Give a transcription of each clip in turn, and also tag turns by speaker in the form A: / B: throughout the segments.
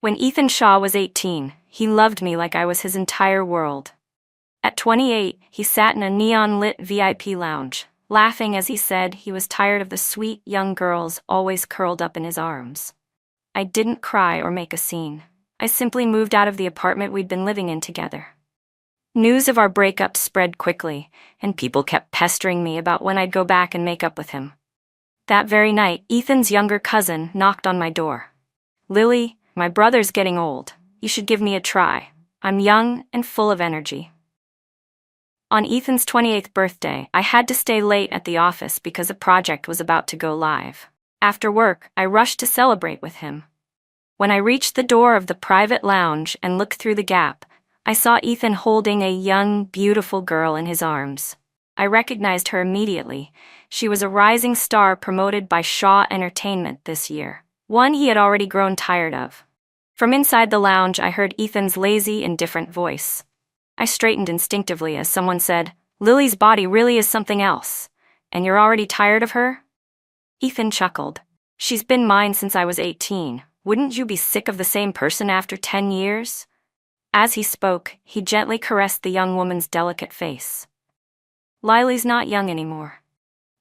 A: When Ethan Shaw was 18, he loved me like I was his entire world. At 28, he sat in a neon-lit VIP lounge, laughing as he said he was tired of the sweet young girls always curled up in his arms. I didn't cry or make a scene. I simply moved out of the apartment we'd been living in together. News of our breakup spread quickly, and people kept pestering me about when I'd go back and make up with him. That very night, Ethan's younger cousin knocked on my door. "Lily, my brother's getting old. You should give me a try. I'm young and full of energy." On Ethan's 28th birthday, I had to stay late at the office because a project was about to go live. After work, I rushed to celebrate with him. When I reached the door of the private lounge and looked through the gap, I saw Ethan holding a young, beautiful girl in his arms. I recognized her immediately. She was a rising star promoted by Shaw Entertainment this year, one he had already grown tired of. From inside the lounge, I heard Ethan's lazy, indifferent voice. I straightened instinctively as someone said, "Lily's body really is something else. And you're already tired of her?" Ethan chuckled. "She's been mine since I was 18. Wouldn't you be sick of the same person after 10 years? As he spoke, he gently caressed the young woman's delicate face. "Lily's not young anymore."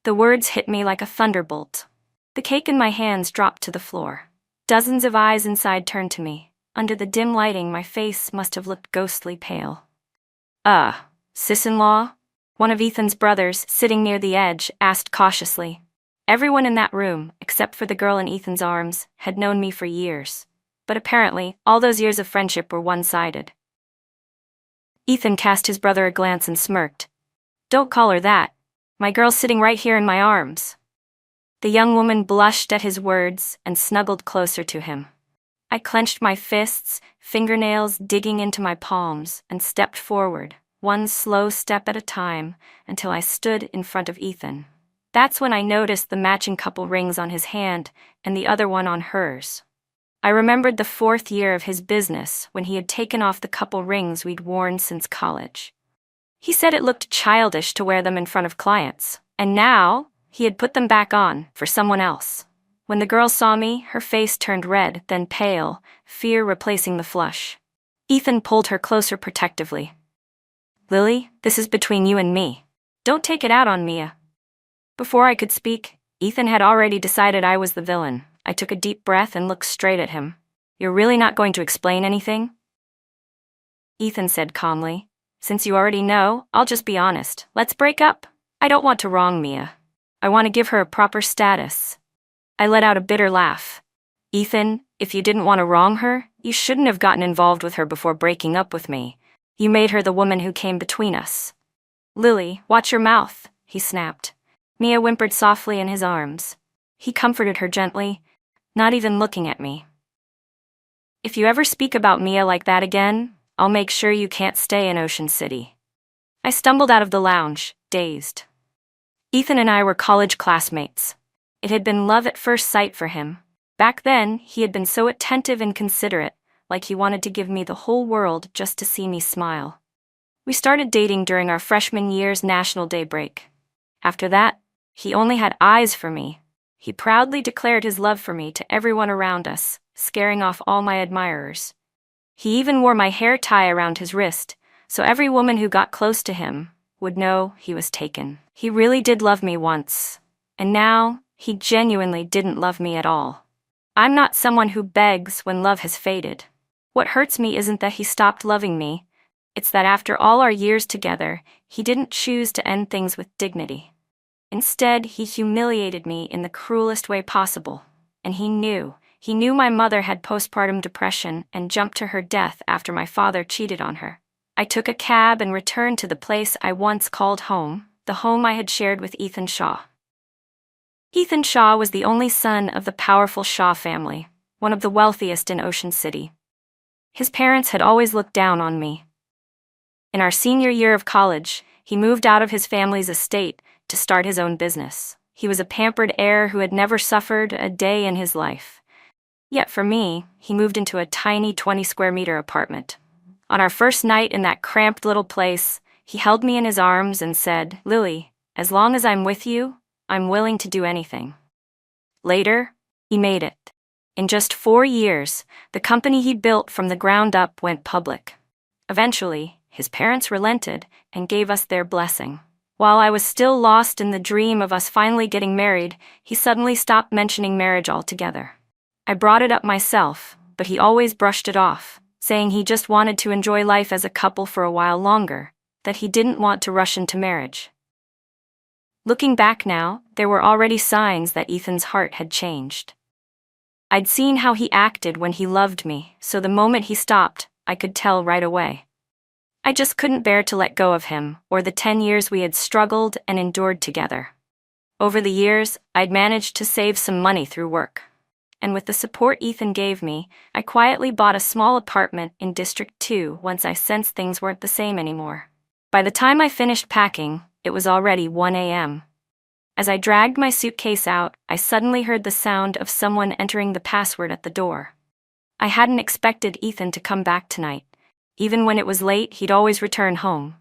A: The words hit me like a thunderbolt. The cake in my hands dropped to the floor. Dozens of eyes inside turned to me. Under the dim lighting, my face must have looked ghostly pale. Sis-in-law?" One of Ethan's brothers, sitting near the edge, asked cautiously. Everyone in that room, except for the girl in Ethan's arms, had known me for years. But apparently, all those years of friendship were one-sided. Ethan cast his brother a glance and smirked. "Don't call her that. My girl's sitting right here in my arms." The young woman blushed at his words and snuggled closer to him. I clenched my fists, fingernails digging into my palms, and stepped forward, one slow step at a time, until I stood in front of Ethan. That's when I noticed the matching couple rings on his hand and the other one on hers. I remembered the 4th year of his business when he had taken off the couple rings we'd worn since college. He said it looked childish to wear them in front of clients, and now he had put them back on for someone else. When the girl saw me, her face turned red, then pale, fear replacing the flush. Ethan pulled her closer protectively. "Lily, this is between you and me. Don't take it out on Mia." Before I could speak, Ethan had already decided I was the villain. I took a deep breath and looked straight at him. "You're really not going to explain anything?" Ethan said calmly. "Since you already know, I'll just be honest. Let's break up. I don't want to wrong Mia. I want to give her a proper status." I let out a bitter laugh. "Ethan, if you didn't want to wrong her, you shouldn't have gotten involved with her before breaking up with me. You made her the woman who came between us." "Lily, watch your mouth," he snapped. Mia whimpered softly in his arms. He comforted her gently, not even looking at me. "If you ever speak about Mia like that again, I'll make sure you can't stay in Ocean City." I stumbled out of the lounge, dazed. Ethan and I were college classmates. It had been love at first sight for him. Back then, he had been so attentive and considerate, like he wanted to give me the whole world just to see me smile. We started dating during our freshman year's National Day break. After that, he only had eyes for me. He proudly declared his love for me to everyone around us, scaring off all my admirers. He even wore my hair tie around his wrist, so every woman who got close to him would know he was taken. He really did love me once, and now he genuinely didn't love me at all. I'm not someone who begs when love has faded. What hurts me isn't that he stopped loving me. It's that after all our years together, he didn't choose to end things with dignity. Instead, he humiliated me in the cruelest way possible. And he knew my mother had postpartum depression and jumped to her death after my father cheated on her. I took a cab and returned to the place I once called home, the home I had shared with Ethan Shaw. Ethan Shaw was the only son of the powerful Shaw family, one of the wealthiest in Ocean City. His parents had always looked down on me. In our senior year of college, he moved out of his family's estate to start his own business. He was a pampered heir who had never suffered a day in his life. Yet for me, he moved into a tiny 20-square-meter apartment. On our first night in that cramped little place, he held me in his arms and said, "Lily, as long as I'm with you, I'm willing to do anything." Later, he made it. In just 4 years, the company he built from the ground up went public. Eventually, his parents relented and gave us their blessing. While I was still lost in the dream of us finally getting married, he suddenly stopped mentioning marriage altogether. I brought it up myself, but he always brushed it off, saying he just wanted to enjoy life as a couple for a while longer, that he didn't want to rush into marriage. Looking back now, there were already signs that Ethan's heart had changed. I'd seen how he acted when he loved me, so the moment he stopped, I could tell right away. I just couldn't bear to let go of him, or the 10 years we had struggled and endured together. Over the years, I'd managed to save some money through work. And with the support Ethan gave me, I quietly bought a small apartment in District 2 once I sensed things weren't the same anymore. By the time I finished packing, it was already 1 a.m. As I dragged my suitcase out, I suddenly heard the sound of someone entering the password at the door. I hadn't expected Ethan to come back tonight. Even when it was late, he'd always return home.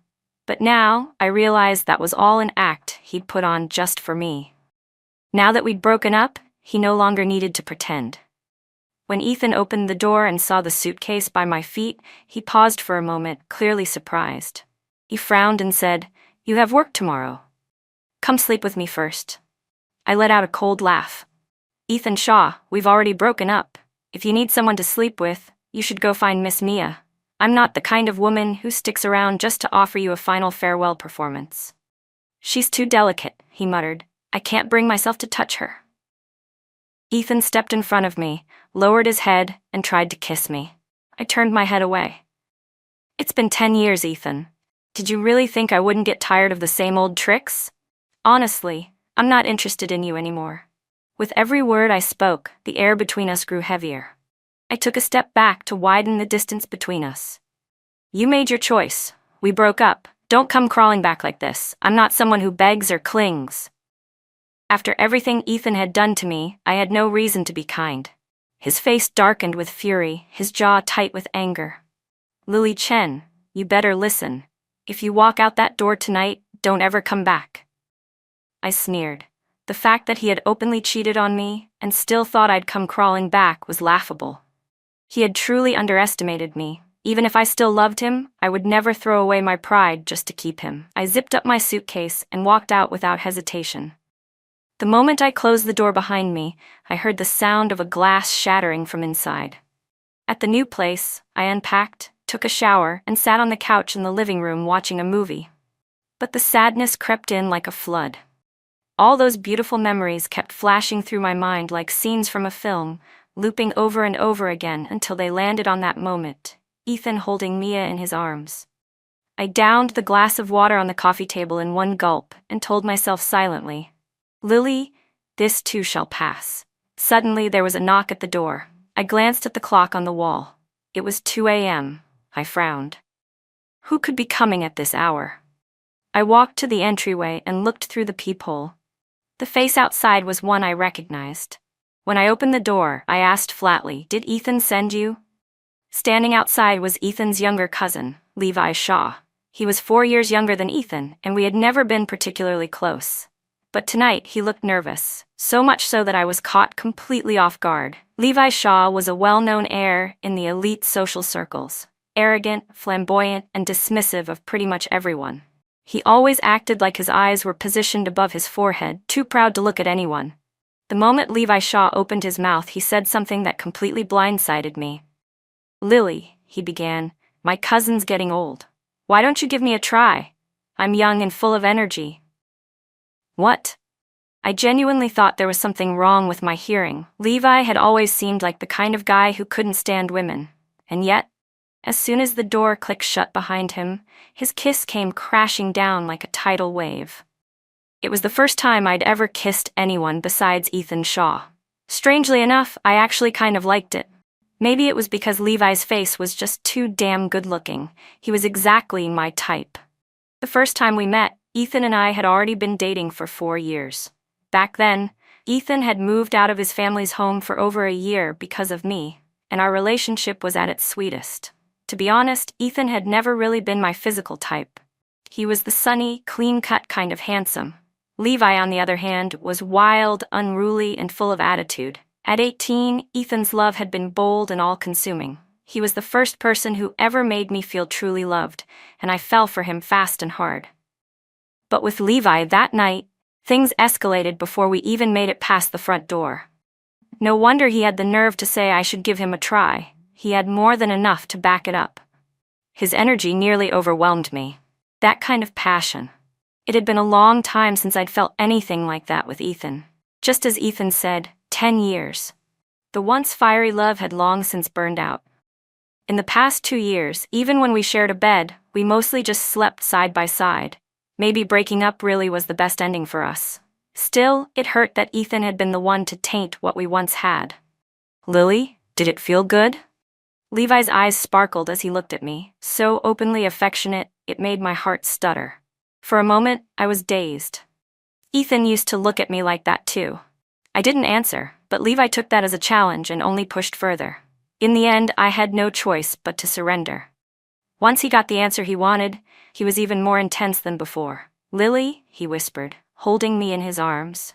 A: But now, I realized that was all an act he'd put on just for me. Now that we'd broken up, he no longer needed to pretend. When Ethan opened the door and saw the suitcase by my feet, he paused for a moment, clearly surprised. He frowned and said, "You have work tomorrow. Come sleep with me first." I let out a cold laugh. "Ethan Shaw, we've already broken up. If you need someone to sleep with, you should go find Miss Mia. I'm not the kind of woman who sticks around just to offer you a final farewell performance." "She's too delicate," he muttered. "I can't bring myself to touch her." Ethan stepped in front of me, lowered his head, and tried to kiss me. I turned my head away. "It's been 10 years, Ethan. Did you really think I wouldn't get tired of the same old tricks? Honestly, I'm not interested in you anymore." With every word I spoke, the air between us grew heavier. I took a step back to widen the distance between us. "You made your choice. We broke up. Don't come crawling back like this. I'm not someone who begs or clings." After everything Ethan had done to me, I had no reason to be kind. His face darkened with fury, his jaw tight with anger. "Lily Chen, you better listen. If you walk out that door tonight, don't ever come back." I sneered. The fact that he had openly cheated on me and still thought I'd come crawling back was laughable. He had truly underestimated me. Even if I still loved him, I would never throw away my pride just to keep him. I zipped up my suitcase and walked out without hesitation. The moment I closed the door behind me, I heard the sound of a glass shattering from inside. At the new place, I unpacked, took a shower, and sat on the couch in the living room watching a movie. But the sadness crept in like a flood. All those beautiful memories kept flashing through my mind like scenes from a film, looping over and over again until they landed on that moment, Ethan holding Mia in his arms. I downed the glass of water on the coffee table in one gulp and told myself silently, "Lily, this too shall pass." Suddenly there was a knock at the door. I glanced at the clock on the wall. It was 2 a.m. I frowned. Who could be coming at this hour? I walked to the entryway and looked through the peephole. The face outside was one I recognized. When I opened the door, I asked flatly, "Did Ethan send you?" Standing outside was Ethan's younger cousin, Levi Shaw. He was 4 years younger than Ethan, and we had never been particularly close. But tonight he looked nervous, so much so that I was caught completely off guard. Levi Shaw was a well-known heir in the elite social circles, arrogant, flamboyant, and dismissive of pretty much everyone. He always acted like his eyes were positioned above his forehead, too proud to look at anyone. The moment Levi Shaw opened his mouth, he said something that completely blindsided me. "Lily," he began, "my cousin's getting old. Why don't you give me a try? I'm young and full of energy." What? I genuinely thought there was something wrong with my hearing. Levi had always seemed like the kind of guy who couldn't stand women. And yet, as soon as the door clicked shut behind him, his kiss came crashing down like a tidal wave. It was the first time I'd ever kissed anyone besides Ethan Shaw. Strangely enough, I actually kind of liked it. Maybe it was because Levi's face was just too damn good-looking. He was exactly my type. The first time we met, Ethan and I had already been dating for 4 years. Back then, Ethan had moved out of his family's home for over a year because of me, and our relationship was at its sweetest. To be honest, Ethan had never really been my physical type. He was the sunny, clean-cut kind of handsome. Levi, on the other hand, was wild, unruly, and full of attitude. At 18, Ethan's love had been bold and all-consuming. He was the first person who ever made me feel truly loved, and I fell for him fast and hard. But with Levi that night, things escalated before we even made it past the front door. No wonder he had the nerve to say I should give him a try. He had more than enough to back it up. His energy nearly overwhelmed me. That kind of passion. It had been a long time since I'd felt anything like that with Ethan. Just as Ethan said, 10 years. The once fiery love had long since burned out. In the past 2 years, even when we shared a bed, we mostly just slept side by side. Maybe breaking up really was the best ending for us. Still, it hurt that Ethan had been the one to taint what we once had. Lily, did it feel good? Levi's eyes sparkled as he looked at me, so openly affectionate, it made my heart stutter. For a moment, I was dazed. Ethan used to look at me like that too. I didn't answer, but Levi took that as a challenge and only pushed further. In the end, I had no choice but to surrender. Once he got the answer he wanted, he was even more intense than before. Lily, he whispered, holding me in his arms.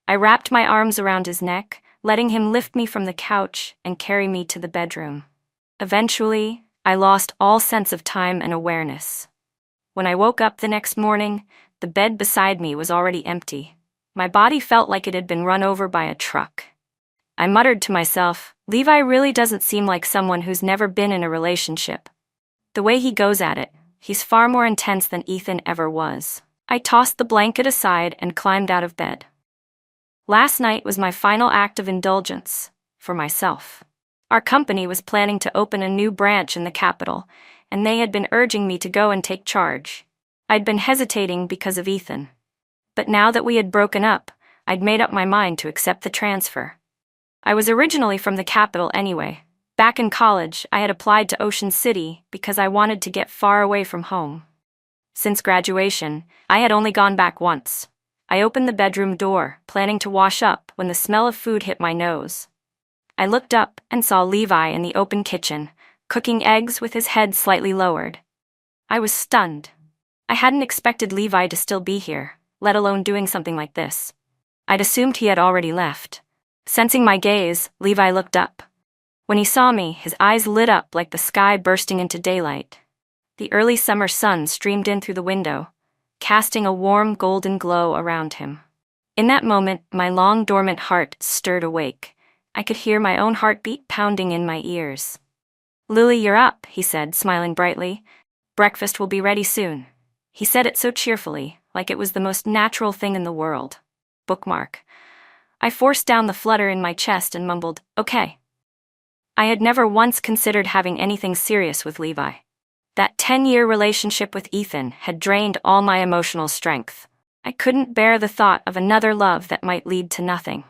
A: I wrapped my arms around his neck, letting him lift me from the couch and carry me to the bedroom. Eventually, I lost all sense of time and awareness. When I woke up the next morning, the bed beside me was already empty. My body felt like it had been run over by a truck. I muttered to myself, Levi really doesn't seem like someone who's never been in a relationship. The way he goes at it, he's far more intense than Ethan ever was. I tossed the blanket aside and climbed out of bed. Last night was my final act of indulgence, for myself. Our company was planning to open a new branch in the capital, and they had been urging me to go and take charge. I'd been hesitating because of Ethan. But now that we had broken up, I'd made up my mind to accept the transfer. I was originally from the capital anyway. Back in college, I had applied to Ocean City because I wanted to get far away from home. Since graduation, I had only gone back once. I opened the bedroom door, planning to wash up, when the smell of food hit my nose. I looked up and saw Levi in the open kitchen, cooking eggs with his head slightly lowered. I was stunned. I hadn't expected Levi to still be here, let alone doing something like this. I'd assumed he had already left. Sensing my gaze, Levi looked up. When he saw me, his eyes lit up like the sky bursting into daylight. The early summer sun streamed in through the window, casting a warm golden glow around him. In that moment, my long dormant heart stirred awake. I could hear my own heartbeat pounding in my ears. Lily, you're up, he said, smiling brightly. Breakfast will be ready soon. He said it so cheerfully, like it was the most natural thing in the world. Bookmark. I forced down the flutter in my chest and mumbled, okay. I had never once considered having anything serious with Levi. That 10-year relationship with Ethan had drained all my emotional strength. I couldn't bear the thought of another love that might lead to nothing.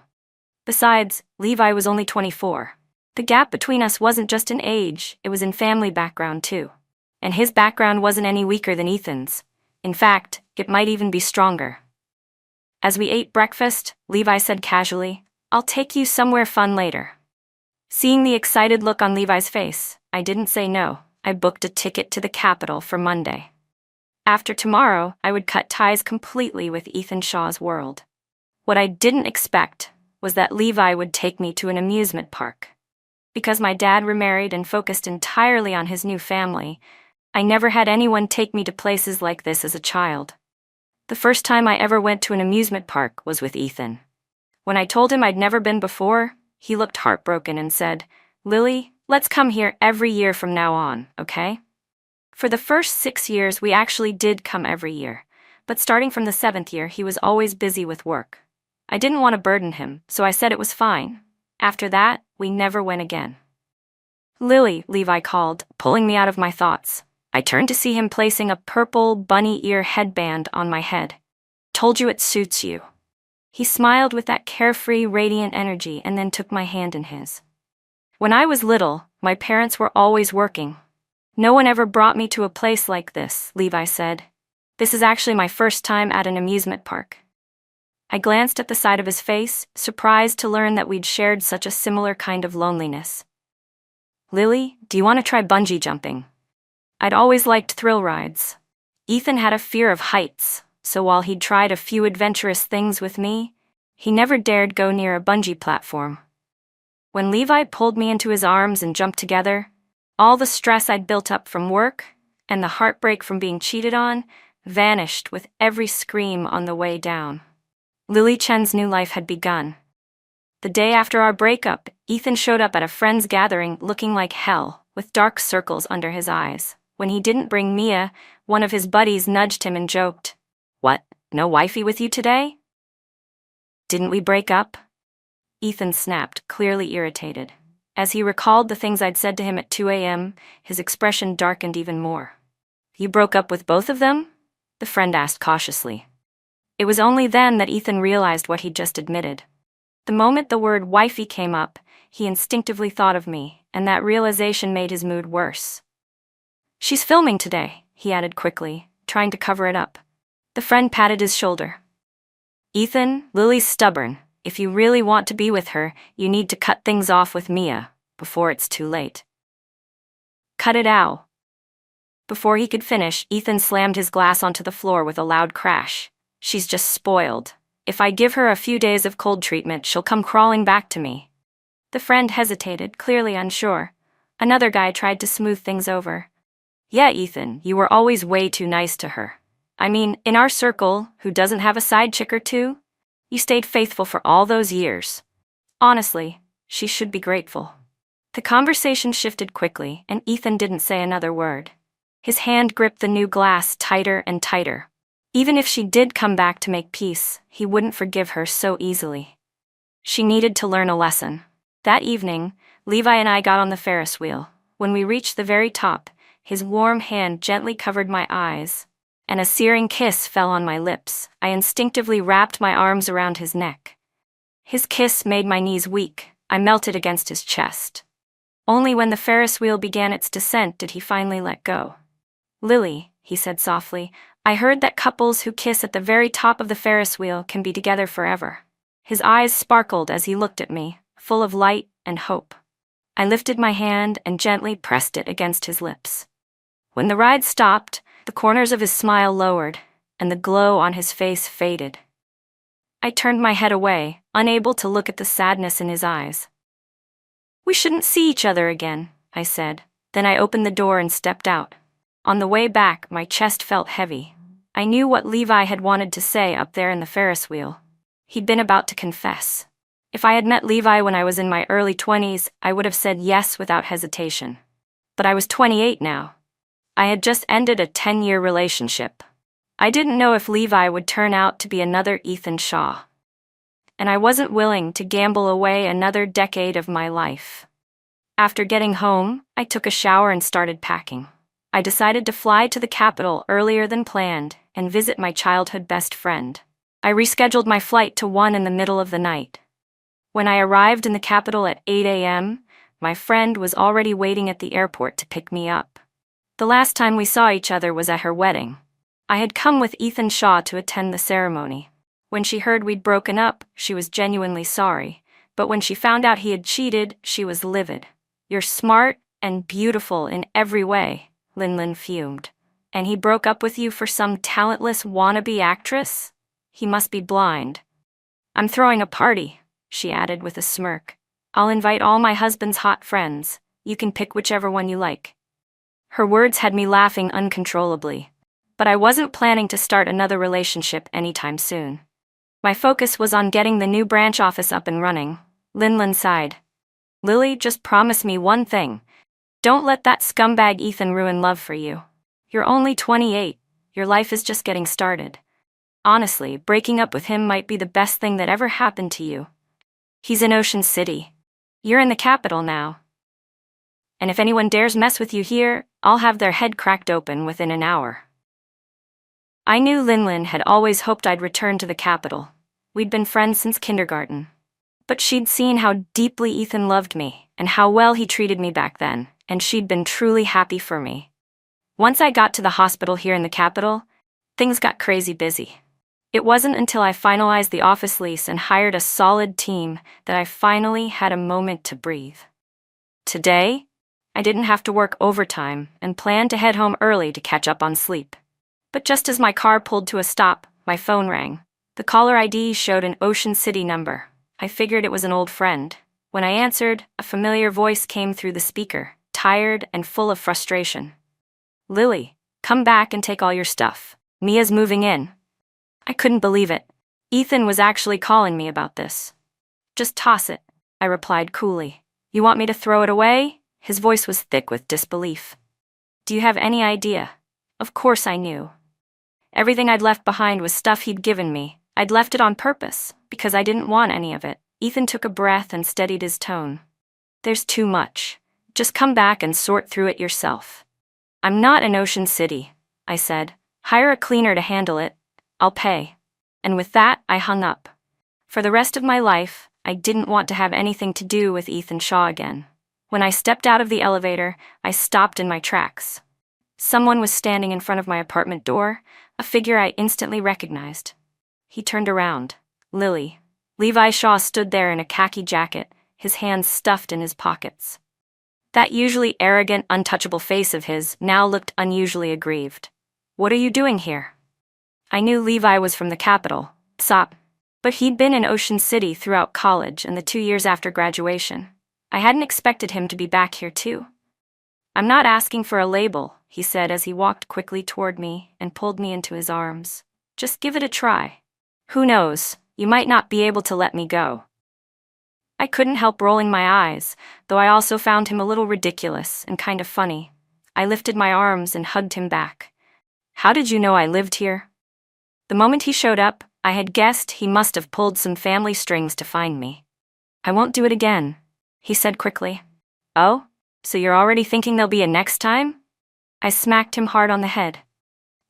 A: Besides, Levi was only 24. The gap between us wasn't just in age, it was in family background too. And his background wasn't any weaker than Ethan's. In fact, it might even be stronger. As we ate breakfast, Levi said casually, I'll take you somewhere fun later. Seeing the excited look on Levi's face, I didn't say no. I booked a ticket to the capital for Monday. After tomorrow, I would cut ties completely with Ethan Shaw's world. What I didn't expect was that Levi would take me to an amusement park. Because my dad remarried and focused entirely on his new family, I never had anyone take me to places like this as a child. The first time I ever went to an amusement park was with Ethan. When I told him I'd never been before, he looked heartbroken and said, Lily, let's come here every year from now on, okay? For the first 6 years, we actually did come every year, but starting from the 7th year, he was always busy with work. I didn't want to burden him, so I said it was fine. After that, we never went again. Lily, Levi called, pulling me out of my thoughts. I turned to see him placing a purple bunny ear headband on my head. Told you it suits you. He smiled with that carefree, radiant energy and then took my hand in his. When I was little, my parents were always working. No one ever brought me to a place like this, Levi said. This is actually my first time at an amusement park. I glanced at the side of his face, surprised to learn that we'd shared such a similar kind of loneliness. Lily, do you want to try bungee jumping? I'd always liked thrill rides. Ethan had a fear of heights, so while he'd tried a few adventurous things with me, he never dared go near a bungee platform. When Levi pulled me into his arms and jumped together, all the stress I'd built up from work and the heartbreak from being cheated on vanished with every scream on the way down. Lily Chen's new life had begun. The day after our breakup, Ethan showed up at a friend's gathering looking like hell, with dark circles under his eyes. When he didn't bring Mia, one of his buddies nudged him and joked, "What, no wifey with you today?" "Didn't we break up?" Ethan snapped, clearly irritated. As he recalled the things I'd said to him at 2 a.m., his expression darkened even more. "You broke up with both of them?" the friend asked cautiously. It was only then that Ethan realized what he'd just admitted. The moment the word wifey came up, he instinctively thought of me, and that realization made his mood worse. "She's filming today," he added quickly, trying to cover it up. The friend patted his shoulder. "Ethan, Lily's stubborn. If you really want to be with her, you need to cut things off with Mia, before it's too late." "Cut it out." Before he could finish, Ethan slammed his glass onto the floor with a loud crash. "She's just spoiled. If I give her a few days of cold treatment, she'll come crawling back to me." The friend hesitated, clearly unsure. Another guy tried to smooth things over. "Yeah, Ethan, you were always way too nice to her. I mean, in our circle, who doesn't have a side chick or two? You stayed faithful for all those years. Honestly, she should be grateful." The conversation shifted quickly, and Ethan didn't say another word. His hand gripped the new glass tighter and tighter. Even if she did come back to make peace, he wouldn't forgive her so easily. She needed to learn a lesson. That evening, Levi and I got on the Ferris wheel. When we reached the very top, his warm hand gently covered my eyes, and a searing kiss fell on my lips. I instinctively wrapped my arms around his neck. His kiss made my knees weak. I melted against his chest. Only when the Ferris wheel began its descent did he finally let go. "Lily," he said softly, "I heard that couples who kiss at the very top of the Ferris wheel can be together forever." His eyes sparkled as he looked at me, full of light and hope. I lifted my hand and gently pressed it against his lips. When the ride stopped, the corners of his smile lowered, and the glow on his face faded. I turned my head away, unable to look at the sadness in his eyes. "We shouldn't see each other again," I said. Then I opened the door and stepped out. On the way back, my chest felt heavy. I knew what Levi had wanted to say up there in the Ferris wheel. He'd been about to confess. If I had met Levi when I was in my early 20s, I would have said yes without hesitation. But I was 28 now. I had just ended a 10-year relationship. I didn't know if Levi would turn out to be another Ethan Shaw. And I wasn't willing to gamble away another decade of my life. After getting home, I took a shower and started packing. I decided to fly to the capital earlier than planned and visit my childhood best friend. I rescheduled my flight to 1 in the middle of the night. When I arrived in the capital at 8 a.m., my friend was already waiting at the airport to pick me up. The last time we saw each other was at her wedding. I had come with Ethan Shaw to attend the ceremony. When she heard we'd broken up, she was genuinely sorry, but when she found out he had cheated, she was livid. "You're smart and beautiful in every way," Linlin fumed. "And he broke up with you for some talentless wannabe actress? He must be blind." "I'm throwing a party," she added with a smirk. "I'll invite all my husband's hot friends. You can pick whichever one you like." Her words had me laughing uncontrollably. But I wasn't planning to start another relationship anytime soon. My focus was on getting the new branch office up and running. Linlin sighed. "Lily, just promise me one thing. Don't let that scumbag Ethan ruin love for you. You're only 28. Your life is just getting started. Honestly, breaking up with him might be the best thing that ever happened to you. He's in Ocean City. You're in the capital now. And if anyone dares mess with you here, I'll have their head cracked open within an hour." I knew Linlin had always hoped I'd return to the capital. We'd been friends since kindergarten. But she'd seen how deeply Ethan loved me, and how well he treated me back then, and she'd been truly happy for me. Once I got to the hospital here in the capital, things got crazy busy. It wasn't until I finalized the office lease and hired a solid team that I finally had a moment to breathe. Today, I didn't have to work overtime and planned to head home early to catch up on sleep. But just as my car pulled to a stop, my phone rang. The caller ID showed an Ocean City number. I figured it was an old friend. When I answered, a familiar voice came through the speaker, tired and full of frustration. "Lily, come back and take all your stuff. Mia's moving in." I couldn't believe it. Ethan was actually calling me about this. "Just toss it," I replied coolly. "You want me to throw it away?" His voice was thick with disbelief. "Do you have any idea?" Of course I knew. Everything I'd left behind was stuff he'd given me. I'd left it on purpose, because I didn't want any of it. Ethan took a breath and steadied his tone. "There's too much. Just come back and sort through it yourself." "I'm not in Ocean City," I said. "Hire a cleaner to handle it. I'll pay." And with that, I hung up. For the rest of my life, I didn't want to have anything to do with Ethan Shaw again. When I stepped out of the elevator, I stopped in my tracks. Someone was standing in front of my apartment door, a figure I instantly recognized. He turned around. Lily. Levi Shaw stood there in a khaki jacket, his hands stuffed in his pockets. That usually arrogant, untouchable face of his now looked unusually aggrieved. "What are you doing here?" I knew Levi was from the capital, SOP, but he'd been in Ocean City throughout college and the 2 years after graduation. I hadn't expected him to be back here too. "I'm not asking for a label," he said as he walked quickly toward me and pulled me into his arms. "Just give it a try. Who knows, you might not be able to let me go." I couldn't help rolling my eyes, though I also found him a little ridiculous and kind of funny. I lifted my arms and hugged him back. "How did you know I lived here?" The moment he showed up, I had guessed he must have pulled some family strings to find me. "I won't do it again," he said quickly. "Oh? So you're already thinking there'll be a next time?" I smacked him hard on the head.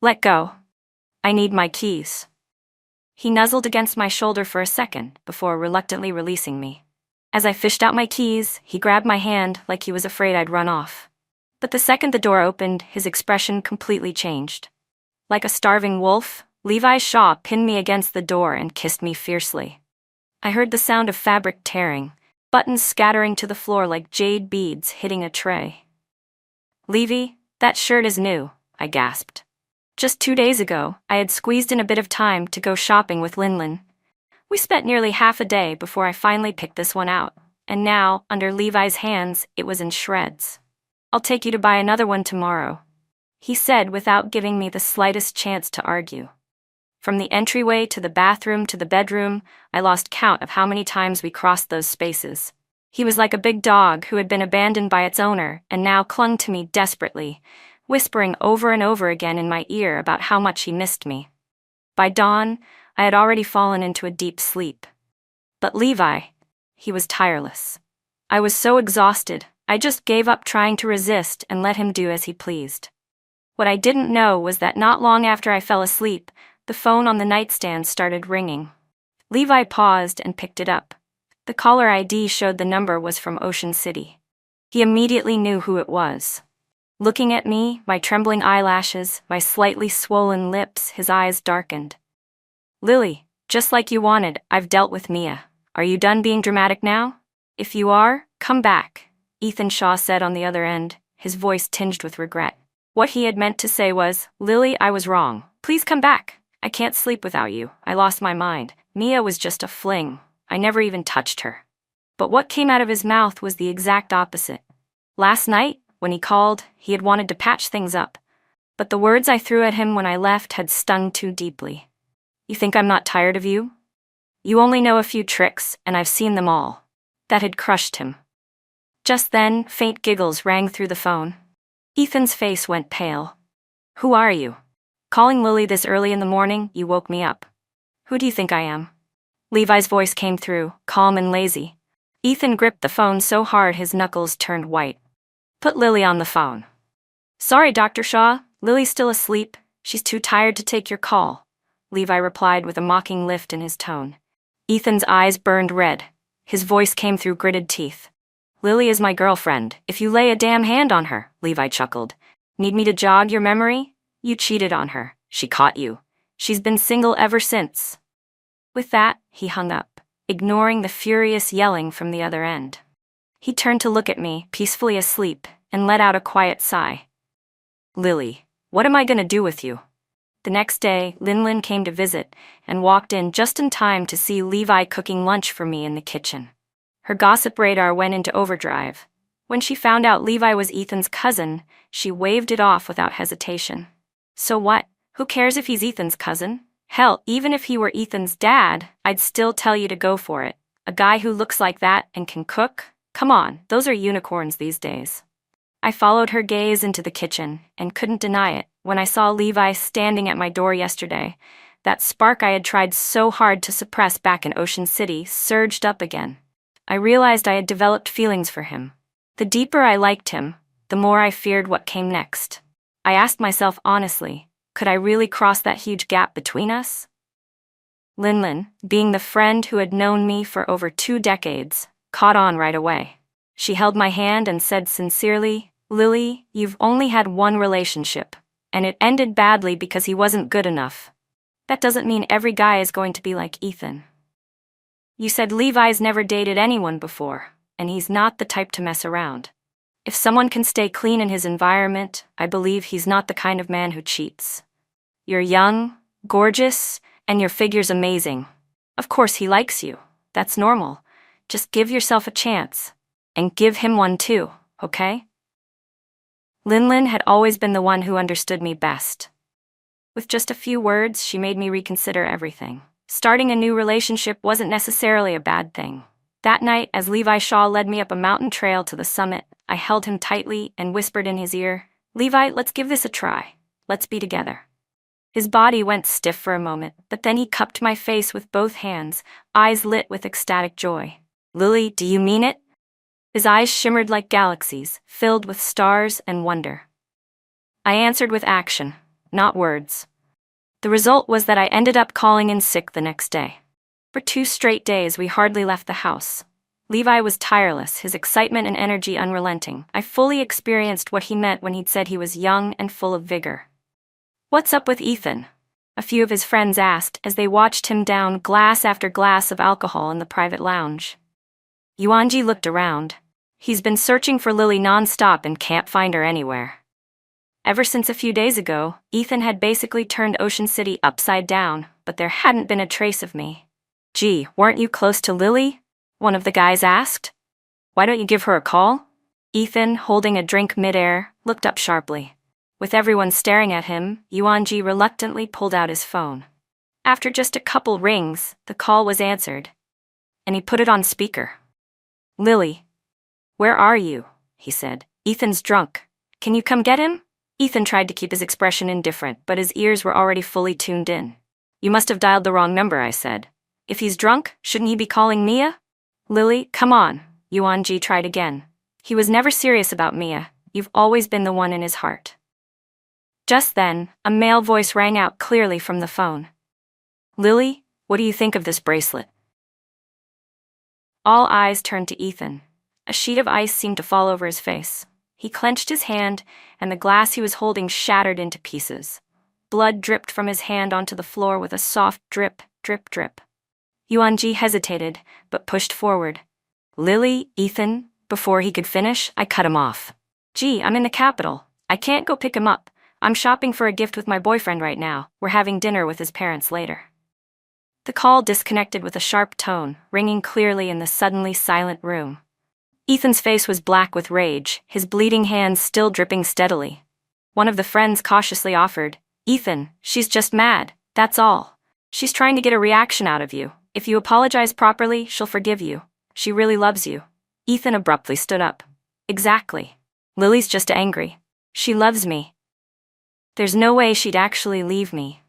A: "Let go. I need my keys." He nuzzled against my shoulder for a second before reluctantly releasing me. As I fished out my keys, he grabbed my hand like he was afraid I'd run off. But the second the door opened, his expression completely changed. Like a starving wolf, Levi Shaw pinned me against the door and kissed me fiercely. I heard the sound of fabric tearing, buttons scattering to the floor like jade beads hitting a tray. "Levi, that shirt is new," I gasped. Just 2 days ago, I had squeezed in a bit of time to go shopping with Linlin. We spent nearly half a day before I finally picked this one out, and now, under Levi's hands, it was in shreds. "I'll take you to buy another one tomorrow," he said without giving me the slightest chance to argue. From the entryway to the bathroom to the bedroom, I lost count of how many times we crossed those spaces. He was like a big dog who had been abandoned by its owner and now clung to me desperately, whispering over and over again in my ear about how much he missed me. By dawn, I had already fallen into a deep sleep. But Levi, he was tireless. I was so exhausted, I just gave up trying to resist and let him do as he pleased. What I didn't know was that not long after I fell asleep, the phone on the nightstand started ringing. Levi paused and picked it up. The caller ID showed the number was from Ocean City. He immediately knew who it was. Looking at me, my trembling eyelashes, my slightly swollen lips, his eyes darkened. "Lily, just like you wanted, I've dealt with Mia. Are you done being dramatic now? If you are, come back," Ethan Shaw said on the other end, his voice tinged with regret. What he had meant to say was, "Lily, I was wrong. Please come back. I can't sleep without you. I lost my mind. Mia was just a fling. I never even touched her." But what came out of his mouth was the exact opposite. Last night, when he called, he had wanted to patch things up. But the words I threw at him when I left had stung too deeply. "You think I'm not tired of you? You only know a few tricks, and I've seen them all." That had crushed him. Just then, faint giggles rang through the phone. Ethan's face went pale. "Who are you? Calling Lily this early in the morning, you woke me up. Who do you think I am?" Levi's voice came through, calm and lazy. Ethan gripped the phone so hard his knuckles turned white. "Put Lily on the phone." "Sorry, Dr. Shaw, Lily's still asleep. She's too tired to take your call," Levi replied with a mocking lift in his tone. Ethan's eyes burned red. His voice came through gritted teeth. "Lily is my girlfriend. If you lay a damn hand on her," Levi chuckled. "Need me to jog your memory? You cheated on her. She caught you. She's been single ever since." With that, he hung up, ignoring the furious yelling from the other end. He turned to look at me, peacefully asleep, and let out a quiet sigh. "Lily, what am I gonna do with you?" The next day, Linlin came to visit and walked in just in time to see Levi cooking lunch for me in the kitchen. Her gossip radar went into overdrive. When she found out Levi was Ethan's cousin, she waved it off without hesitation. So what? Who cares if he's Ethan's cousin? Hell, even if he were Ethan's dad, I'd still tell you to go for it. A guy who looks like that and can cook? Come on, those are unicorns these days. I followed her gaze into the kitchen and couldn't deny it. When I saw Levi standing at my door yesterday, that spark I had tried so hard to suppress back in Ocean City surged up again. I realized I had developed feelings for him. The deeper I liked him, the more I feared what came next. I asked myself honestly, could I really cross that huge gap between us? Linlin, being the friend who had known me for over 2 decades, caught on right away. She held my hand and said sincerely, "Lily, you've only had one relationship, and it ended badly because he wasn't good enough. That doesn't mean every guy is going to be like Ethan. You said Levi's never dated anyone before, and he's not the type to mess around. If someone can stay clean in his environment, I believe he's not the kind of man who cheats. You're young, gorgeous, and your figure's amazing. Of course he likes you. That's normal. Just give yourself a chance. And give him one too, okay?" Linlin had always been the one who understood me best. With just a few words, she made me reconsider everything. Starting a new relationship wasn't necessarily a bad thing. That night, as Levi Shaw led me up a mountain trail to the summit, I held him tightly and whispered in his ear, "Levi, let's give this a try. Let's be together." His body went stiff for a moment, but then he cupped my face with both hands, eyes lit with ecstatic joy. "Lily, do you mean it?" His eyes shimmered like galaxies, filled with stars and wonder. I answered with action, not words. The result was that I ended up calling in sick the next day. For 2 straight days, we hardly left the house. Levi was tireless, his excitement and energy unrelenting. I fully experienced what he meant when he'd said he was young and full of vigor. "What's up with Ethan?" a few of his friends asked as they watched him down glass after glass of alcohol in the private lounge. Yuanji looked around. He's been searching for Lily non-stop and can't find her anywhere. Ever since a few days ago, Ethan had basically turned Ocean City upside down, but there hadn't been a trace of me. "Gee, weren't you close to Lily?" one of the guys asked. "Why don't you give her a call?" Ethan, holding a drink midair, looked up sharply. With everyone staring at him, Yuanji reluctantly pulled out his phone. After just a couple rings, the call was answered, and he put it on speaker. "Lily, where are you?" he said. "Ethan's drunk. Can you come get him?" Ethan tried to keep his expression indifferent, but his ears were already fully tuned in. "You must have dialed the wrong number," I said. "If he's drunk, shouldn't he be calling Mia?" "Lily, come on," Yuanji tried again. "He was never serious about Mia. You've always been the one in his heart." Just then, a male voice rang out clearly from the phone. "Lily, what do you think of this bracelet?" All eyes turned to Ethan. A sheet of ice seemed to fall over his face. He clenched his hand, and the glass he was holding shattered into pieces. Blood dripped from his hand onto the floor with a soft drip, drip, drip. Yuanji hesitated, but pushed forward. "Lily, Ethan," before he could finish, I cut him off. "Gee, I'm in the capital. I can't go pick him up. I'm shopping for a gift with my boyfriend right now. We're having dinner with his parents later." The call disconnected with a sharp tone, ringing clearly in the suddenly silent room. Ethan's face was black with rage, his bleeding hands still dripping steadily. One of the friends cautiously offered, "Ethan, she's just mad, that's all. She's trying to get a reaction out of you. If you apologize properly, she'll forgive you. She really loves you." Ethan abruptly stood up. "Exactly. Lily's just angry. She loves me. There's no way she'd actually leave me.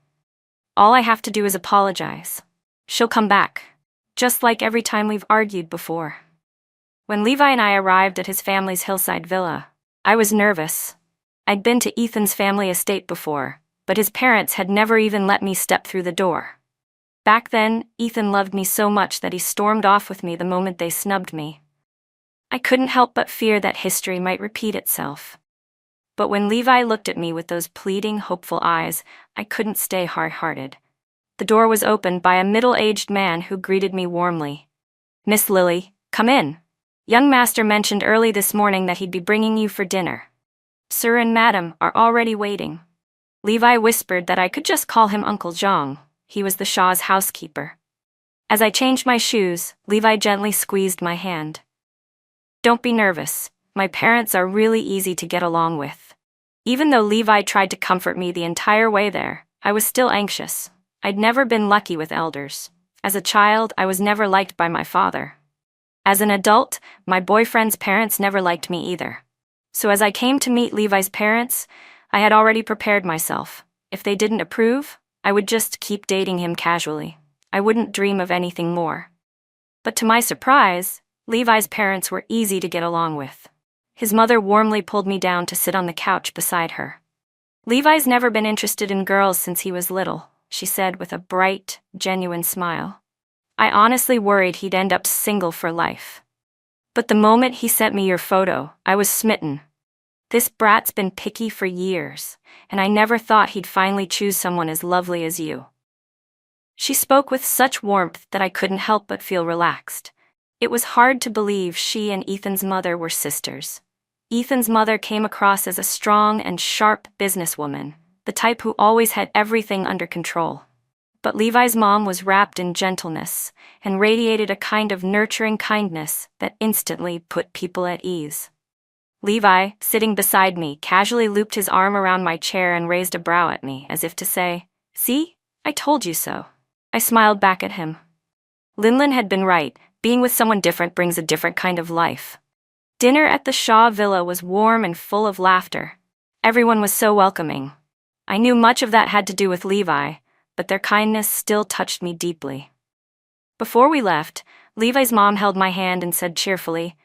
A: All I have to do is apologize. She'll come back. Just like every time we've argued before." When Levi and I arrived at his family's hillside villa, I was nervous. I'd been to Ethan's family estate before, but his parents had never even let me step through the door. Back then, Ethan loved me so much that he stormed off with me the moment they snubbed me. I couldn't help but fear that history might repeat itself. But when Levi looked at me with those pleading, hopeful eyes, I couldn't stay hard-hearted. The door was opened by a middle-aged man who greeted me warmly. "Miss Lily, come in. Young master mentioned early this morning that he'd be bringing you for dinner. Sir and madam are already waiting." Levi whispered that I could just call him Uncle Zhang. He was the Shaw's housekeeper. As I changed my shoes, Levi gently squeezed my hand. Don't be nervous. My parents are really easy to get along with. Even though Levi tried to comfort me the entire way there, I was still anxious. I'd never been lucky with elders. As a child, I was never liked by my father. As an adult, my boyfriend's parents never liked me either. So as I came to meet Levi's parents, I had already prepared myself. If they didn't approve, I would just keep dating him casually. I wouldn't dream of anything more. But to my surprise, Levi's parents were easy to get along with. His mother warmly pulled me down to sit on the couch beside her. Levi's never been interested in girls since he was little, she said with a bright, genuine smile. I honestly worried he'd end up single for life. But the moment he sent me your photo, I was smitten. This brat's been picky for years, and I never thought he'd finally choose someone as lovely as you. She spoke with such warmth that I couldn't help but feel relaxed. It was hard to believe she and Ethan's mother were sisters. Ethan's mother came across as a strong and sharp businesswoman, the type who always had everything under control. But Levi's mom was wrapped in gentleness and radiated a kind of nurturing kindness that instantly put people at ease. Levi, sitting beside me, casually looped his arm around my chair and raised a brow at me, as if to say, "See? I told you so." I smiled back at him. Linlin had been right. Being with someone different brings a different kind of life. Dinner at the Shaw Villa was warm and full of laughter. Everyone was so welcoming. I knew much of that had to do with Levi, but their kindness still touched me deeply. Before we left, Levi's mom held my hand and said cheerfully,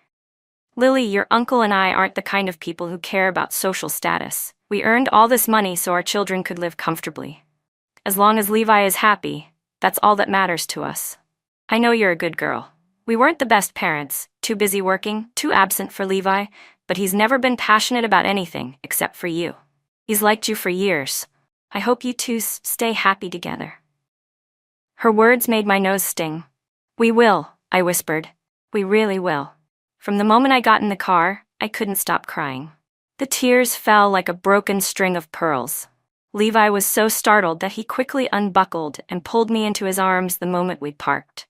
A: "Lily, your uncle and I aren't the kind of people who care about social status. We earned all this money so our children could live comfortably. As long as Levi is happy, that's all that matters to us. I know you're a good girl. We weren't the best parents, too busy working, too absent for Levi, but he's never been passionate about anything except for you. He's liked you for years. I hope you two stay happy together." Her words made my nose sting. "We will," I whispered. "We really will." From the moment I got in the car, I couldn't stop crying. The tears fell like a broken string of pearls. Levi was so startled that he quickly unbuckled and pulled me into his arms the moment we'd parked.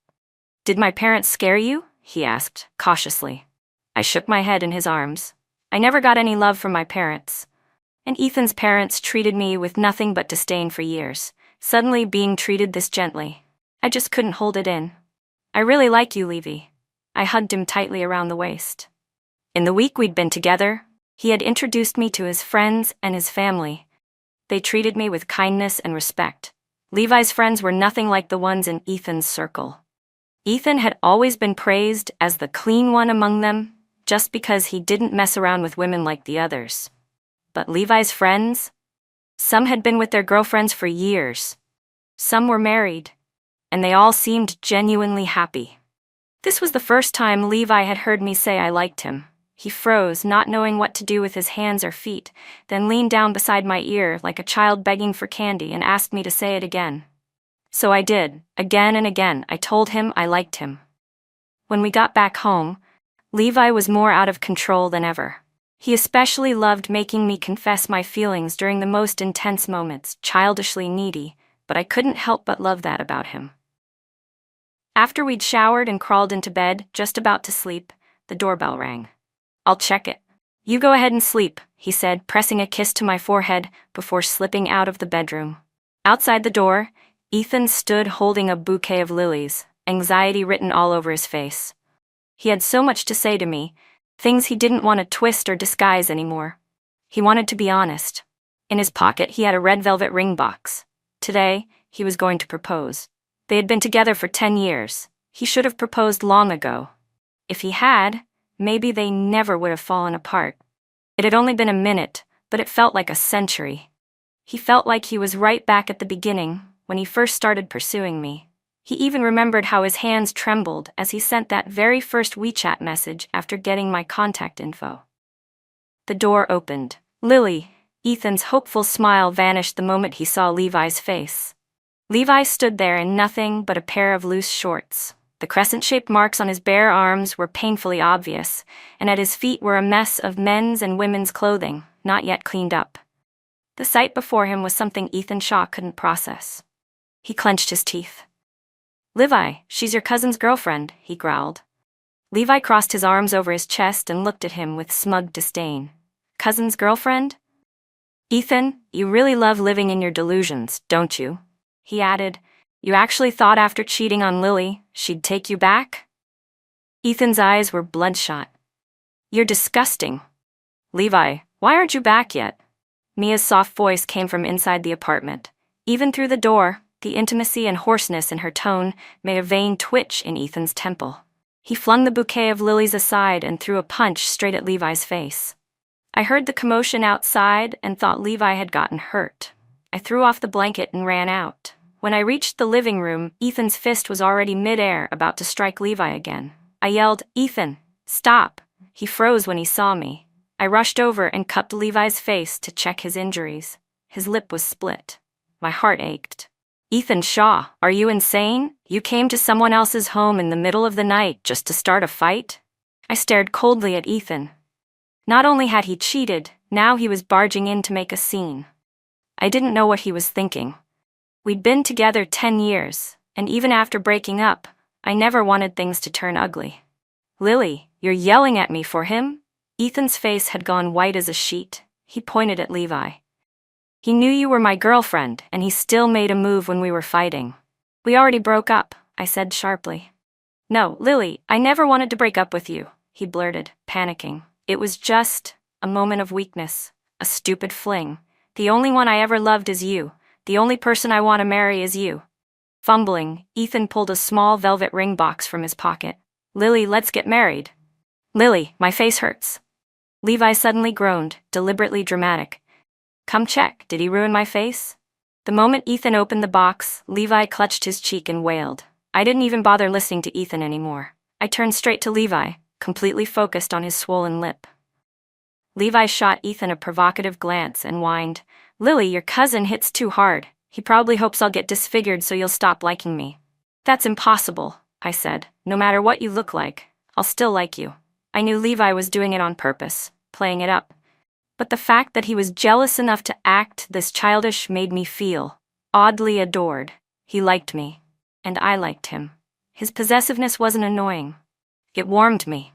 A: "Did my parents scare you?" he asked, cautiously. I shook my head in his arms. I never got any love from my parents. And Ethan's parents treated me with nothing but disdain for years. Suddenly being treated this gently, I just couldn't hold it in. "I really like you, Levi." I hugged him tightly around the waist. In the week we'd been together, he had introduced me to his friends and his family. They treated me with kindness and respect. Levi's friends were nothing like the ones in Ethan's circle. Ethan had always been praised as the clean one among them, just because he didn't mess around with women like the others. But Levi's friends? Some had been with their girlfriends for years. Some were married, and they all seemed genuinely happy. This was the first time Levi had heard me say I liked him. He froze, not knowing what to do with his hands or feet, then leaned down beside my ear like a child begging for candy and asked me to say it again. So I did. Again and again, I told him I liked him. When we got back home, Levi was more out of control than ever. He especially loved making me confess my feelings during the most intense moments, childishly needy, but I couldn't help but love that about him. After we'd showered and crawled into bed, just about to sleep, the doorbell rang. "I'll check it." "You go ahead and sleep," he said, pressing a kiss to my forehead before slipping out of the bedroom. Outside the door, Ethan stood holding a bouquet of lilies, anxiety written all over his face. He had so much to say to me, things he didn't want to twist or disguise anymore. He wanted to be honest. In his pocket, he had a red velvet ring box. Today, he was going to propose. They had been together for 10 years. He should have proposed long ago. If he had, maybe they never would have fallen apart. It had only been a minute, but it felt like a century. He felt like he was right back at the beginning, when he first started pursuing me. He even remembered how his hands trembled as he sent that very first WeChat message after getting my contact info. The door opened. "Lily." Ethan's hopeful smile vanished the moment he saw Levi's face. Levi stood there in nothing but a pair of loose shorts. The crescent-shaped marks on his bare arms were painfully obvious, and at his feet were a mess of men's and women's clothing, not yet cleaned up. The sight before him was something Ethan Shaw couldn't process. He clenched his teeth. Levi, she's your cousin's girlfriend, he growled. Levi crossed his arms over his chest and looked at him with smug disdain. Cousin's girlfriend? Ethan, you really love living in your delusions, don't you? He added. You actually thought after cheating on Lily, she'd take you back? Ethan's eyes were bloodshot. You're disgusting. Levi, why aren't you back yet? Mia's soft voice came from inside the apartment. Even through the door, the intimacy and hoarseness in her tone made a vein twitch in Ethan's temple. He flung the bouquet of lilies aside and threw a punch straight at Levi's face. I heard the commotion outside and thought Levi had gotten hurt. I threw off the blanket and ran out. When I reached the living room, Ethan's fist was already midair, about to strike Levi again. I yelled, Ethan, stop! He froze when he saw me. I rushed over and cupped Levi's face to check his injuries. His lip was split. My heart ached. Ethan Shaw, are you insane? You came to someone else's home in the middle of the night just to start a fight? I stared coldly at Ethan. Not only had he cheated, now he was barging in to make a scene. I didn't know what he was thinking. We'd been together 10 years, and even after breaking up, I never wanted things to turn ugly. Lily, you're yelling at me for him? Ethan's face had gone white as a sheet. He pointed at Levi. He knew you were my girlfriend, and he still made a move when we were fighting. We already broke up, I said sharply. No, Lily, I never wanted to break up with you, he blurted, panicking. It was just a moment of weakness, a stupid fling. The only one I ever loved is you. The only person I want to marry is you. Fumbling, Ethan pulled a small velvet ring box from his pocket. Lily, let's get married. Lily, my face hurts. Levi suddenly groaned, deliberately dramatic. Come check, did he ruin my face? The moment Ethan opened the box, Levi clutched his cheek and wailed. I didn't even bother listening to Ethan anymore. I turned straight to Levi, completely focused on his swollen lip. Levi shot Ethan a provocative glance and whined, Lily, your cousin hits too hard. He probably hopes I'll get disfigured so you'll stop liking me. That's impossible, I said. No matter what you look like, I'll still like you. I knew Levi was doing it on purpose, playing it up. But the fact that he was jealous enough to act this childish made me feel oddly adored. He liked me, and I liked him. His possessiveness wasn't annoying. It warmed me.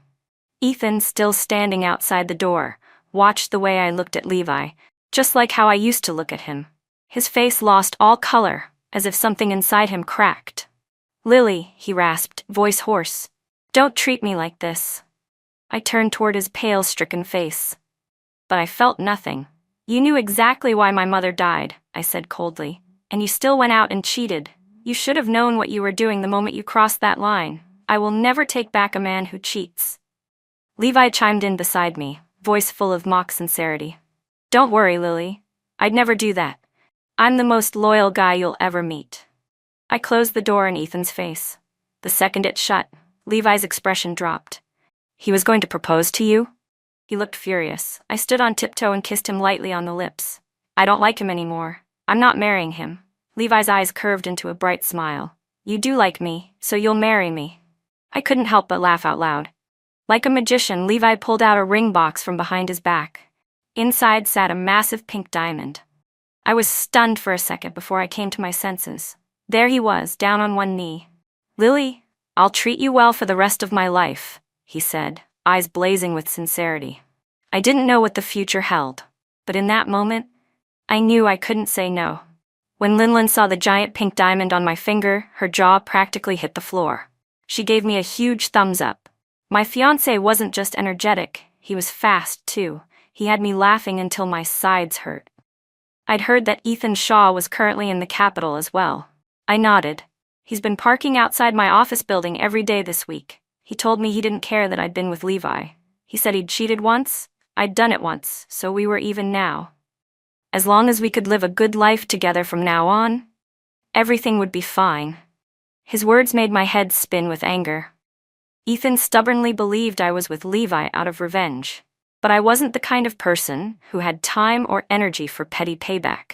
A: Ethan, still standing outside the door, watched the way I looked at Levi, just like how I used to look at him. His face lost all color, as if something inside him cracked. Lily, he rasped, voice hoarse. Don't treat me like this. I turned toward his pale, stricken face. But I felt nothing. You knew exactly why my mother died, I said coldly, and you still went out and cheated. You should have known what you were doing the moment you crossed that line. I will never take back a man who cheats. Levi chimed in beside me, voice full of mock sincerity. Don't worry, Lily. I'd never do that. I'm the most loyal guy you'll ever meet. I closed the door in Ethan's face. The second it shut, Levi's expression dropped. He was going to propose to you? He looked furious. I stood on tiptoe and kissed him lightly on the lips. I don't like him anymore. I'm not marrying him. Levi's eyes curved into a bright smile. You do like me, so you'll marry me. I couldn't help but laugh out loud. Like a magician, Levi pulled out a ring box from behind his back. Inside sat a massive pink diamond. I was stunned for a second before I came to my senses. There he was, down on one knee. Lily, I'll treat you well for the rest of my life, he said, eyes blazing with sincerity. I didn't know what the future held, but in that moment, I knew I couldn't say no. When Linlin saw the giant pink diamond on my finger, her jaw practically hit the floor. She gave me a huge thumbs up. My fiancé wasn't just energetic, he was fast too. He had me laughing until my sides hurt. I'd heard that Ethan Shaw was currently in the capital as well. I nodded. He's been parking outside my office building every day this week. He told me he didn't care that I'd been with Levi. He said he'd cheated once, I'd done it once, so we were even now. As long as we could live a good life together from now on, everything would be fine. His words made my head spin with anger. Ethan stubbornly believed I was with Levi out of revenge. But I wasn't the kind of person who had time or energy for petty payback.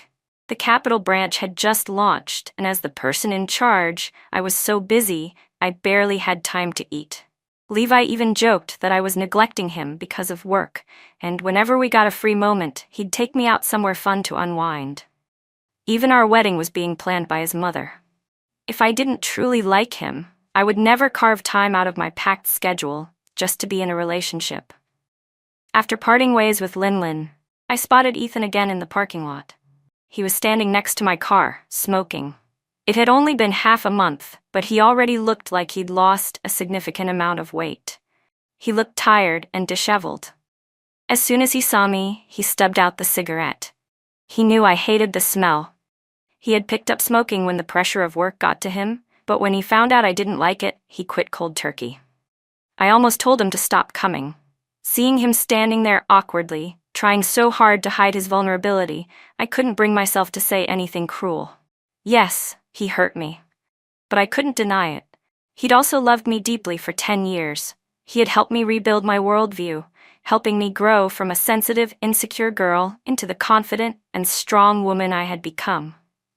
A: The Capital branch had just launched, and as the person in charge, I was so busy, I barely had time to eat. Levi even joked that I was neglecting him because of work, and whenever we got a free moment, he'd take me out somewhere fun to unwind. Even our wedding was being planned by his mother. If I didn't truly like him, I would never carve time out of my packed schedule just to be in a relationship. After parting ways with Lin, I spotted Ethan again in the parking lot. He was standing next to my car, smoking. It had only been half a month, but he already looked like he'd lost a significant amount of weight. He looked tired and disheveled. As soon as he saw me, he stubbed out the cigarette. He knew I hated the smell. He had picked up smoking when the pressure of work got to him, but when he found out I didn't like it, he quit cold turkey. I almost told him to stop coming. Seeing him standing there awkwardly, trying so hard to hide his vulnerability, I couldn't bring myself to say anything cruel. Yes, he hurt me. But I couldn't deny it. He'd also loved me deeply for 10 years. He had helped me rebuild my worldview, helping me grow from a sensitive, insecure girl into the confident and strong woman I had become.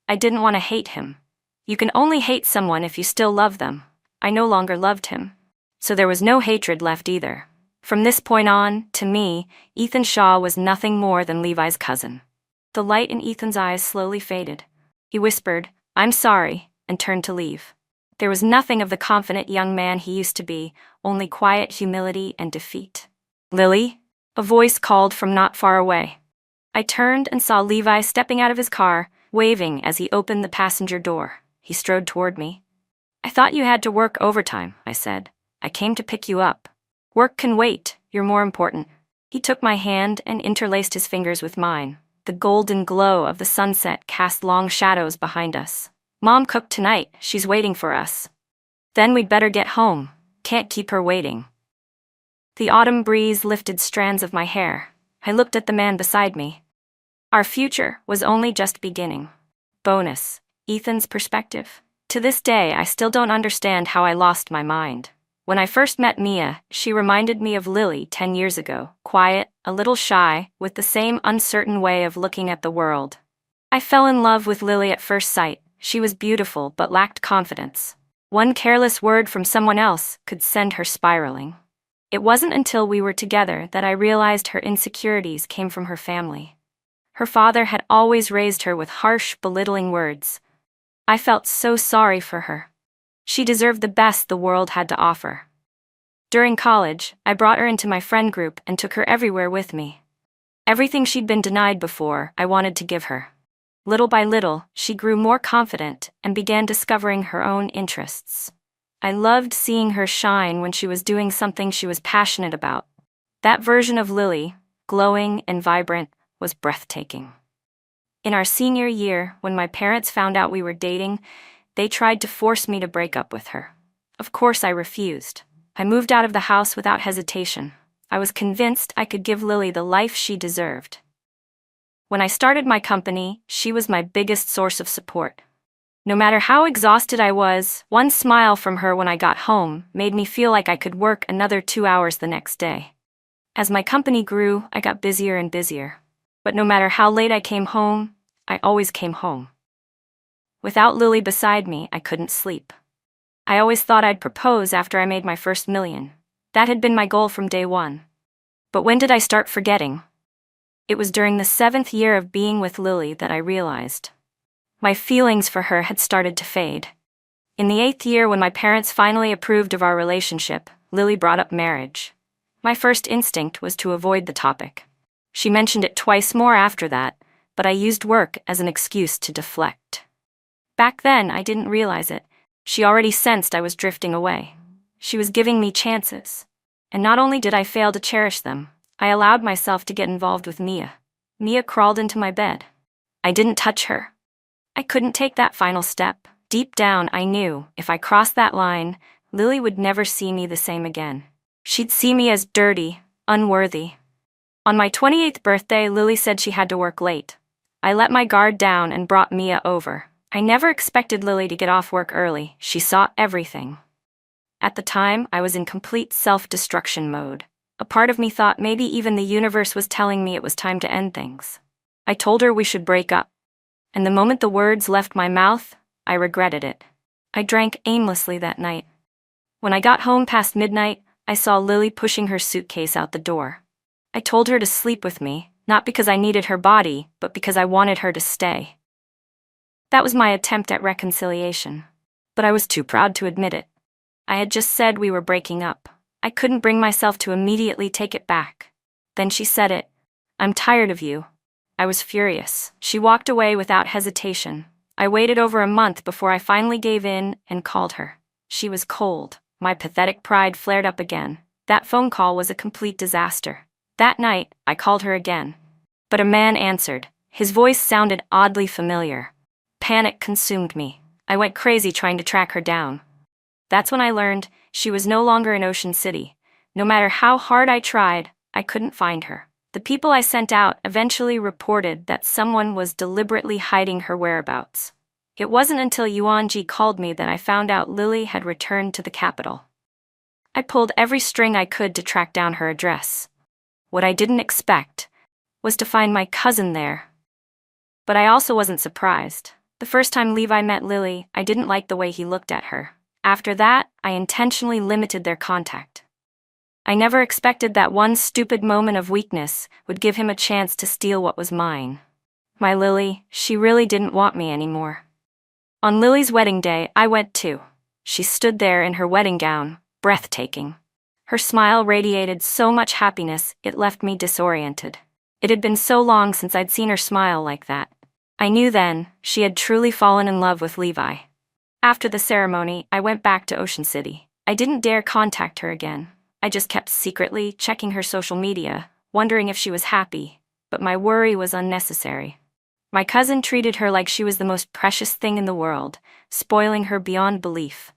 A: I didn't want to hate him. You can only hate someone if you still love them. I no longer loved him. So there was no hatred left either. From this point on, to me, Ethan Shaw was nothing more than Levi's cousin. The light in Ethan's eyes slowly faded. He whispered, "I'm sorry," and turned to leave. There was nothing of the confident young man he used to be, only quiet humility and defeat. "Lily?" A voice called from not far away. I turned and saw Levi stepping out of his car, waving as he opened the passenger door. He strode toward me. "I thought you had to work overtime," I said. "I came to pick you up." "Work can wait, you're more important." He took my hand and interlaced his fingers with mine. The golden glow of the sunset cast long shadows behind us. "Mom cooked tonight, she's waiting for us." "Then we'd better get home. Can't keep her waiting." The autumn breeze lifted strands of my hair. I looked at the man beside me. Our future was only just beginning. Bonus, Ethan's perspective. To this day, I still don't understand how I lost my mind. When I first met Mia, she reminded me of Lily 10 years ago, quiet, a little shy, with the same uncertain way of looking at the world. I fell in love with Lily at first sight. She was beautiful but lacked confidence. One careless word from someone else could send her spiraling. It wasn't until we were together that I realized her insecurities came from her family. Her father had always raised her with harsh, belittling words. I felt so sorry for her. She deserved the best the world had to offer. During college, I brought her into my friend group and took her everywhere with me. Everything she'd been denied before, I wanted to give her. Little by little, she grew more confident and began discovering her own interests. I loved seeing her shine when she was doing something she was passionate about. That version of Lily, glowing and vibrant, was breathtaking. In our senior year, when my parents found out we were dating, they tried to force me to break up with her. Of course, I refused. I moved out of the house without hesitation. I was convinced I could give Lily the life she deserved. When I started my company, she was my biggest source of support. No matter how exhausted I was, one smile from her when I got home made me feel like I could work another 2 hours the next day. As my company grew, I got busier and busier. But no matter how late I came home, I always came home. Without Lily beside me, I couldn't sleep. I always thought I'd propose after I made my first million. That had been my goal from day one. But when did I start forgetting? It was during the 7th year of being with Lily that I realized. My feelings for her had started to fade. In the 8th year, when my parents finally approved of our relationship, Lily brought up marriage. My first instinct was to avoid the topic. She mentioned it twice more after that, but I used work as an excuse to deflect. Back then, I didn't realize it. She already sensed I was drifting away. She was giving me chances. And not only did I fail to cherish them, I allowed myself to get involved with Mia. Mia crawled into my bed. I didn't touch her. I couldn't take that final step. Deep down, I knew if I crossed that line, Lily would never see me the same again. She'd see me as dirty, unworthy. On my 28th birthday, Lily said she had to work late. I let my guard down and brought Mia over. I never expected Lily to get off work early. She saw everything. At the time, I was in complete self-destruction mode. A part of me thought maybe even the universe was telling me it was time to end things. I told her we should break up. And the moment the words left my mouth, I regretted it. I drank aimlessly that night. When I got home past midnight, I saw Lily pushing her suitcase out the door. I told her to sleep with me, not because I needed her body, but because I wanted her to stay. That was my attempt at reconciliation. But I was too proud to admit it. I had just said we were breaking up. I couldn't bring myself to immediately take it back. Then she said it. "I'm tired of you." I was furious. She walked away without hesitation. I waited over a month before I finally gave in and called her. She was cold. My pathetic pride flared up again. That phone call was a complete disaster. That night, I called her again. But a man answered. His voice sounded oddly familiar. Panic consumed me. I went crazy trying to track her down. That's when I learned she was no longer in Ocean City. No matter how hard I tried, I couldn't find her. The people I sent out eventually reported that someone was deliberately hiding her whereabouts. It wasn't until Yuanji called me that I found out Lily had returned to the capital. I pulled every string I could to track down her address. What I didn't expect was to find my cousin there. But I also wasn't surprised. The first time Levi met Lily, I didn't like the way he looked at her. After that, I intentionally limited their contact. I never expected that one stupid moment of weakness would give him a chance to steal what was mine. My Lily, she really didn't want me anymore. On Lily's wedding day, I went too. She stood there in her wedding gown, breathtaking. Her smile radiated so much happiness, it left me disoriented. It had been so long since I'd seen her smile like that. I knew then she had truly fallen in love with Levi. After the ceremony, I went back to Ocean City. I didn't dare contact her again. I just kept secretly checking her social media, wondering if she was happy, but my worry was unnecessary. My cousin treated her like she was the most precious thing in the world, spoiling her beyond belief.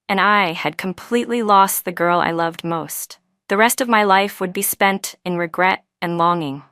A: And I had completely lost the girl I loved most. The rest of my life would be spent in regret and longing.